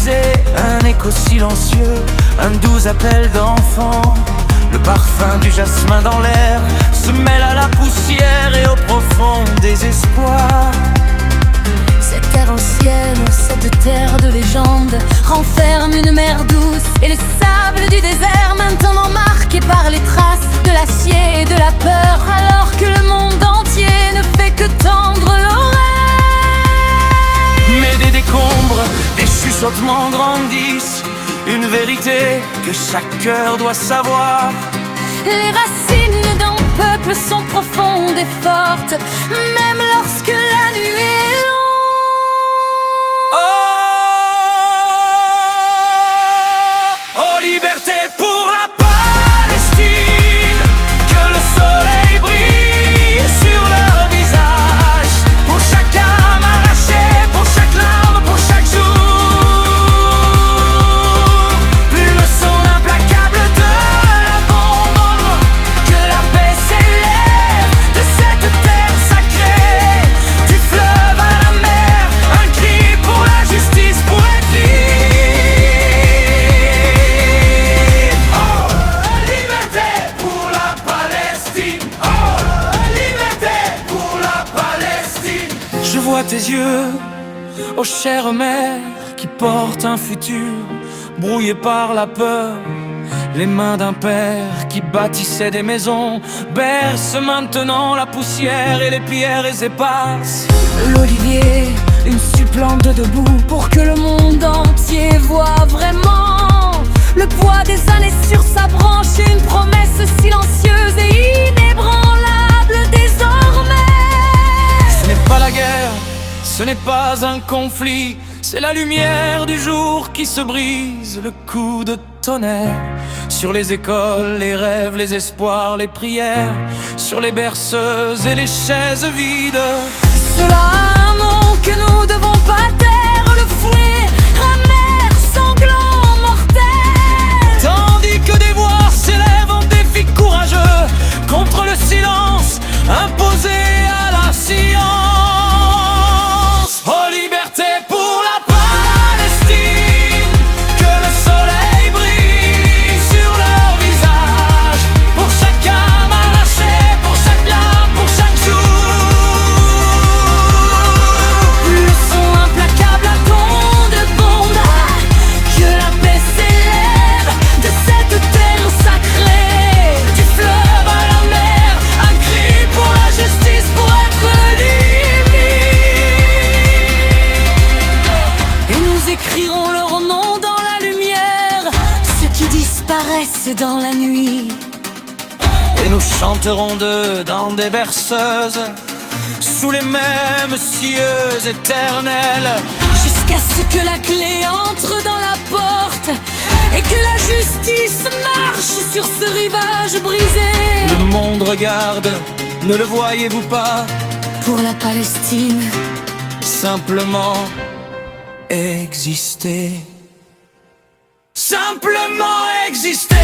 brisée, un écho silencieux, un doux appel d'enfant. Le parfum du jasmin dans l'air se mêle à la poussière et au profond désespoir. Cette terre ancienne, cette terre de légende renferme une mer douce et les sables du désert, maintenant marqués par les traces de l'acier et de la peur, alors que le monde entier ne fait que tendre l'oreille. Mais des décombres, des chuchotements grandissent, une vérité que chaque cœur doit savoir. Les racines d'un peuple sont profondes et fortes, même lorsque la nuit est longue. Liberté pour la Palestine, que le soleil brille sur leur visage, pour chaque âme arrachée, pour chaque larme, pour chaque jour. Plus le son implacable de la bombe, que la paix s'élève de cette terre sacrée, du fleuve à la mer, un cri pour la justice, pour être libre. Je vois tes yeux, ô chère mère, qui portent un futur brouillé par la peur. Les mains d'un père qui bâtissait des maisons bercent maintenant la poussière et les pierres éparses. L'olivier, une supplante debout pour que le monde entier voit vraiment le poids des années sur sa branche et une promesse silencieuse et inébranlable désormais. Ce n'est pas la guerre, ce n'est pas un conflit, c'est la lumière du jour qui se brise, le coup de tonnerre sur les écoles, les rêves, les espoirs, les prières, sur les berceuses et les chaises vides. Cela a un nom que nous devons pas taire, le fouet amer, sanglant, mortel. Tandis que des voix s'élèvent en défi courageux contre le silence imposé à la science. Oh, liberté pour la Palestine, que le soleil brille sur leur visage, pour chaque âme arrachée, pour chaque larme, pour chaque jour. Le son implacable à ton de bombe, que la paix s'élève de cette terre sacrée, du fleuve à la mer, un cri pour la justice, pour être libre. Et nous écrirons leur nom dans la lumière, ceux qui disparaissent dans la nuit. Et nous chanterons d'eux dans des berceuses, sous les mêmes cieux éternels, Jusqu'à ce que la clé entre dans la porte et que la justice marche sur ce rivage brisé. le monde regarde, ne le voyez-vous pas? Pour la Palestine, Simplement exister. Simplement exister.